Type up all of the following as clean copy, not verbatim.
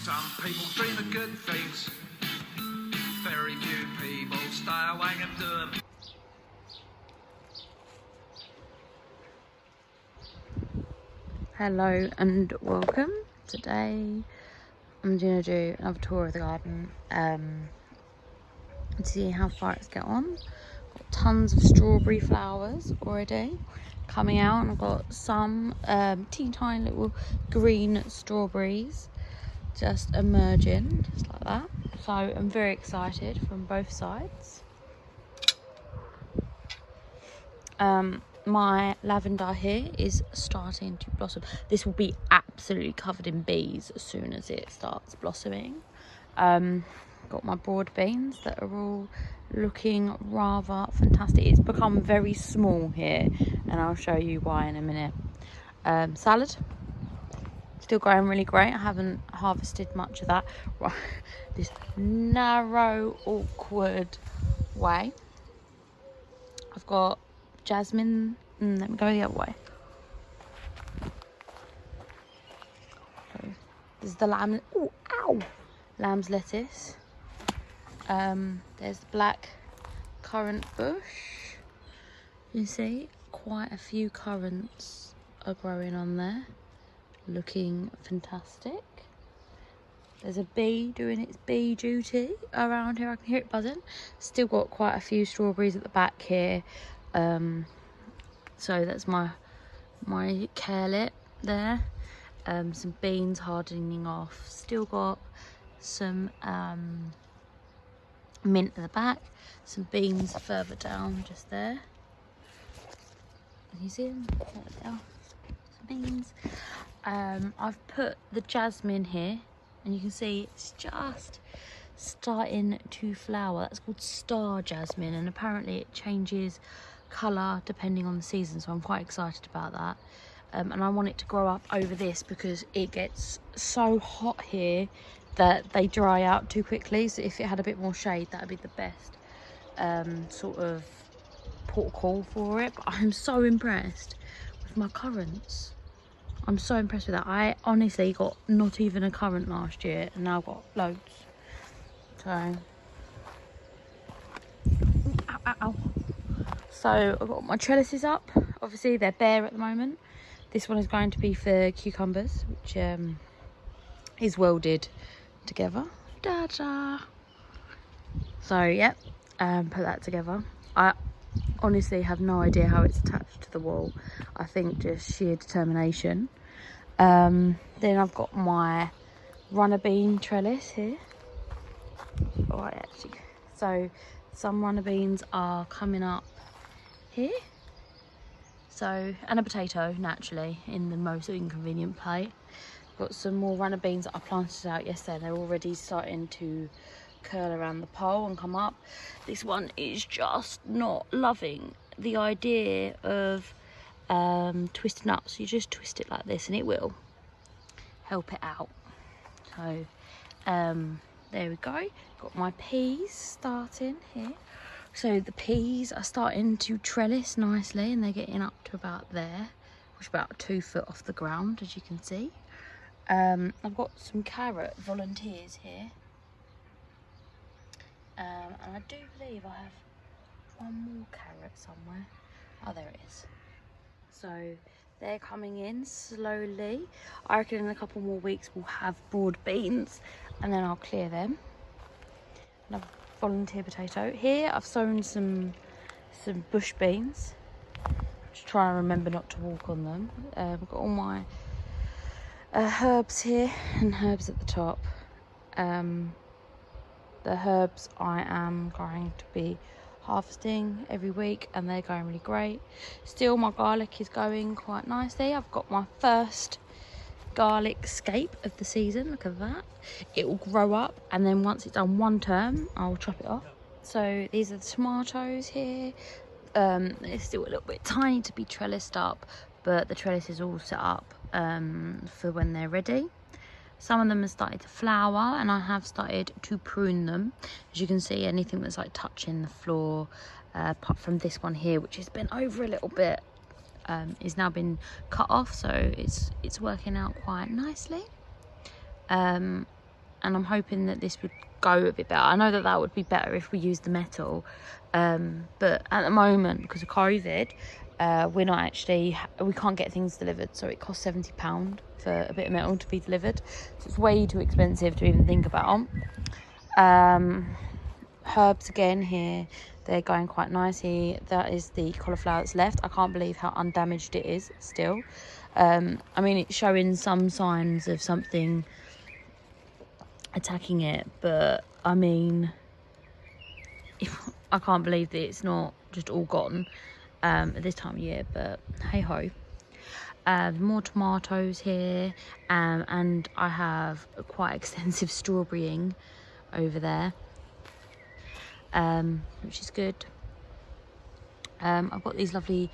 Some people dream of good things. Very few people stay awake and do them. Hello and welcome. Today I'm going to do another tour of the garden and see how far it's got on. Got tons of strawberry flowers already coming out, and I've got some teeny tiny little green strawberries just emerging, just like that. So I'm very excited from both sides. My lavender here is starting to blossom. This will be absolutely covered in bees as soon as it starts blossoming. Got my broad beans that are all looking rather fantastic. It's become very small here, and I'll show you why in a minute. Salad, still growing really great. I haven't harvested much of that. Right, this narrow, awkward way. I've got jasmine. Let me go the other way. So this is the lamb. Oh, ow! Lamb's lettuce. There's the black currant bush. You see, quite a few currants are growing on there, looking fantastic. There's a bee doing its bee duty around here. I can hear it buzzing. Still got quite a few strawberries at the back here. So that's my carrot there. Some beans hardening off. Still got some mint at the back. Some beans further down, just there. Can you see them? There they are. Some beans. I've put the jasmine here, and you can see it's just starting to flower. That's called star jasmine, and apparently it changes colour depending on the season, so I'm quite excited about that. And I want it to grow up over this because it gets so hot here that they dry out too quickly. So if it had a bit more shade, that would be the best sort of protocol for it. But I'm so impressed with my currants. I'm so impressed with that. I honestly got not even a currant last year, and now I've got loads. So, ow, ow, ow. So I've got my trellises up. Obviously they're bare at the moment. This one is going to be for cucumbers, which is welded together. Da-da! So yep, put that together. I honestly have no idea how it's attached to the wall. I think just sheer determination. Then I've got my runner bean trellis here. Right, actually. So some runner beans are coming up here. So, and a potato, naturally, in the most inconvenient plate. Got some more runner beans that I planted out yesterday. They're already starting to curl around the pole and come up. This one is just not loving the idea of twisting up. So you just twist it like this and it will help it out. So, there we go. Got my peas starting here. So the peas are starting to trellis nicely, and they're getting up to about there, which is about 2 foot off the ground, as you can see. I've got some carrot volunteers here. And I do believe I have one more carrot somewhere. Oh, there it is. So they're coming in slowly. I reckon in a couple more weeks we'll have broad beans, and then I'll clear them. And I've volunteer potato. Here I've sown some bush beans. Just try and remember not to walk on them. I've got all my herbs here and herbs at the top. The herbs I am going to be harvesting every week, and they're going really great. Still, my garlic is going quite nicely. I've got my first garlic scape of the season. Look at that. It will grow up, and then once it's done one term, I'll chop it off. So these are the tomatoes here. It's still a little bit tiny to be trellised up, but the trellis is all set up for when they're ready. Some of them have started to flower, and I have started to prune them. As you can see, anything that's like touching the floor, apart from this one here, which has been over a little bit, is now been cut off, so it's working out quite nicely. and I'm hoping that this would go a bit better. I know that that would be better if we used the metal, but at the moment, because of COVID, we're not actually, we can't get things delivered, so it costs £70 for a bit of metal to be delivered, so it's way too expensive to even think about. Herbs again here, they're going quite nicely. That is the cauliflower that's left. I can't believe how undamaged it is still. I mean, it's showing some signs of something attacking it, but I mean, I can't believe that it's not just all gone at this time of year, but hey ho. More tomatoes here, and I have quite extensive strawberrying over there, which is good. I've got these lovely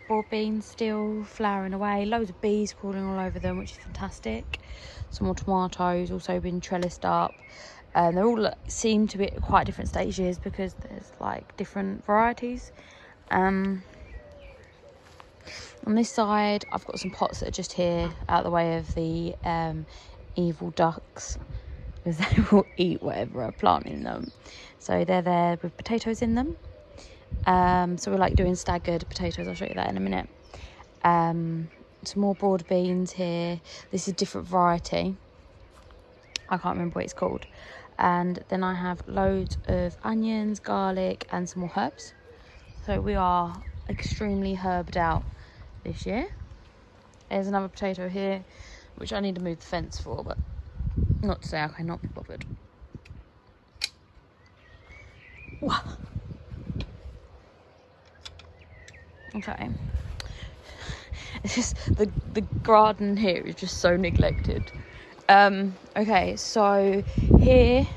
broad beans still flowering away, loads of bees crawling all over them, which is fantastic. Some more tomatoes also been trellised up. They're all seem to be at quite different stages because there's like different varieties. On this side I've got some pots that are just here out of the way of the evil ducks, because they will eat whatever I plant in them. So they're there with potatoes in them. So we're like doing staggered potatoes. I'll show you that in a minute. Some more broad beans here. This is a different variety. I can't remember what it's called. And then I have loads of onions, garlic, and some more herbs. So we are extremely herbed out this year. There's another potato here, which I need to move the fence for, but not today. I cannot be bothered. Wow. Okay. It's just the garden here is just so neglected. Okay, so here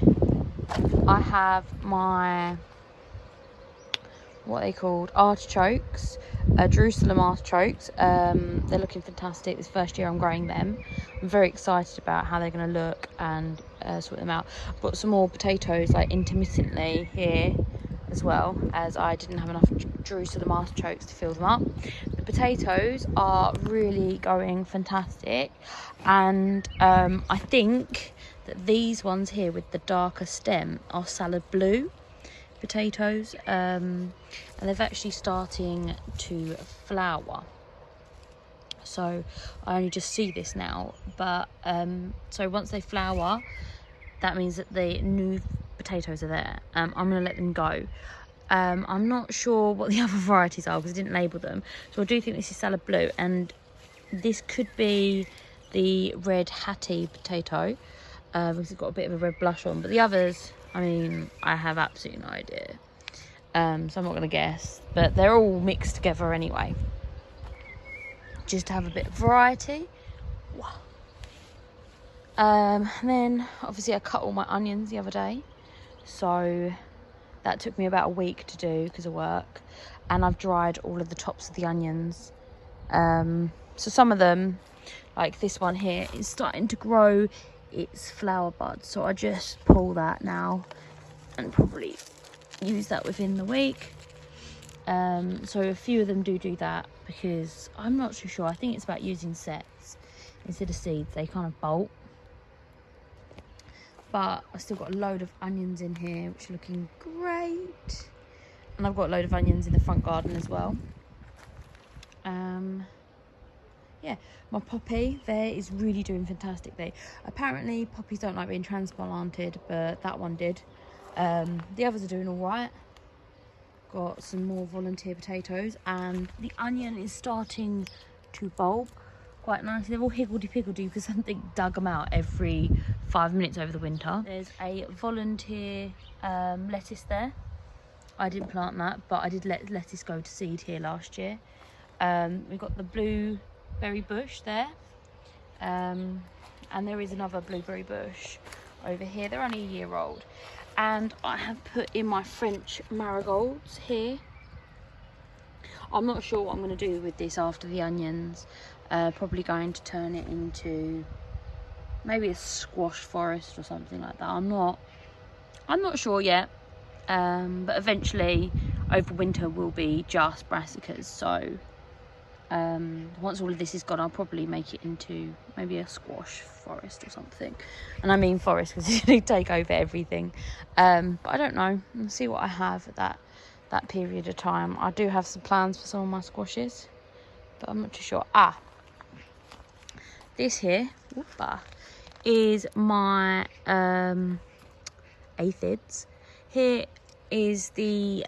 I have my, what are they called, artichokes, Jerusalem artichokes. They're looking fantastic. This first year I'm growing them. I'm very excited about how they're going to look and sort them out. I've got some more potatoes like intermittently here as well, as I didn't have enough Jerusalem artichokes to fill them up. The potatoes are really going fantastic, and I think that these ones here with the darker stem are salad blue potatoes, and they're actually starting to flower. So I only just see this now, but so once they flower, that means that the new potatoes are there. I'm going to let them go. I'm not sure what the other varieties are because I didn't label them, so I do think this is salad blue, and this could be the red Hattie potato, because it's got a bit of a red blush on, but the others, I mean, I have absolutely no idea, so I'm not going to guess, but they're all mixed together anyway, just to have a bit of variety. Then obviously I cut all my onions the other day, so that took me about a week to do because of work, and I've dried all of the tops of the onions. So some of them, like this one here, is starting to grow its flower buds, so I just pull that now and probably use that within the week. So a few of them do that because I'm not too sure. I think it's about using sets instead of seeds. They kind of bolt. But I've still got a load of onions in here, which are looking great. And I've got a load of onions in the front garden as well. Yeah, my poppy there is really doing fantastically. Apparently poppies don't like being transplanted, but that one did. The others are doing all right. Got some more volunteer potatoes, and the onion is starting to bulb quite nicely. They're all higgledy-piggledy because something dug them out every 5 minutes over the winter. There's a volunteer lettuce there. I didn't plant that, but I did let lettuce go to seed here last year. We've got the blueberry bush there, and there is another blueberry bush over here. They're only a year old, and I have put in my French marigolds here. I'm not sure what I'm going to do with this after the onions. Probably going to turn it into maybe a squash forest or something like that. I'm not sure yet, but eventually over winter will be just brassicas, so Once all of this is gone, I'll probably make it into maybe a squash forest or something. And I mean forest because it's going to take over everything. But I don't know. I'll see what I have at that period of time. I do have some plans for some of my squashes, but I'm not too sure. This here is my aphids. Here is the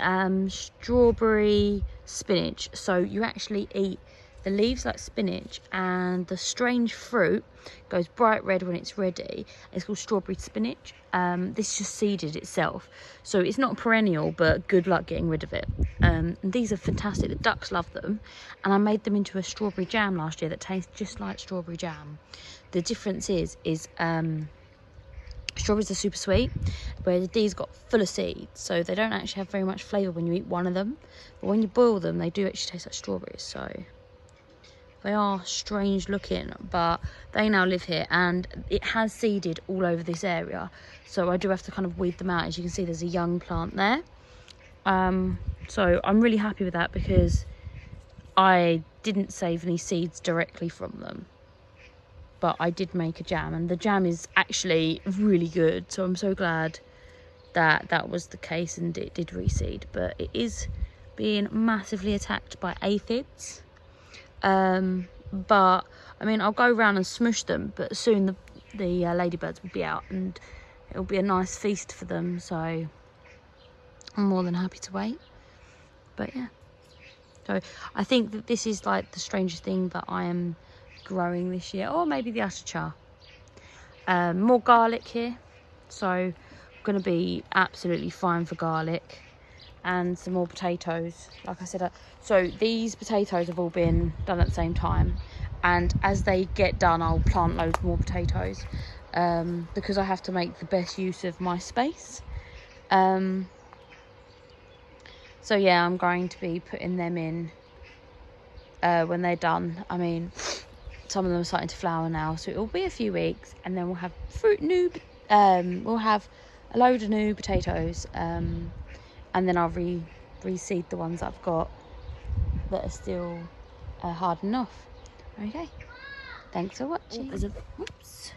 strawberry spinach. So you actually eat the leaves like spinach, and the strange fruit goes bright red when it's ready. It's called strawberry spinach. This just seeded itself, so it's not perennial, but good luck getting rid of it. And these are fantastic. The ducks love them, and I made them into a strawberry jam last year that tastes just like strawberry jam. The difference is strawberries are super sweet, whereas these got full of seeds, so they don't actually have very much flavour when you eat one of them. But when you boil them, they do actually taste like strawberries. So they are strange looking, but they now live here, and it has seeded all over this area. So I do have to kind of weed them out. As you can see, there's a young plant there. So I'm really happy with that because I didn't save any seeds directly from them. But I did make a jam, and the jam is actually really good. So I'm so glad that that was the case and it did reseed. But it is being massively attacked by aphids. But I mean, I'll go around and smush them, but soon the ladybirds will be out and it'll be a nice feast for them. So I'm more than happy to wait. But yeah, so I think that this is like the strangest thing that I am growing this year, or maybe the asacha. More garlic here, so I'm going to be absolutely fine for garlic, and some more potatoes. Like I said, so these potatoes have all been done at the same time, and as they get done I'll plant loads more potatoes, because I have to make the best use of my space. So yeah, I'm going to be putting them in when they're done. I mean, some of them are starting to flower now, so it'll be a few weeks, and then we'll have we'll have a load of new potatoes, and then I'll reseed the ones I've got that are still hard enough. Okay, thanks for watching. Oops.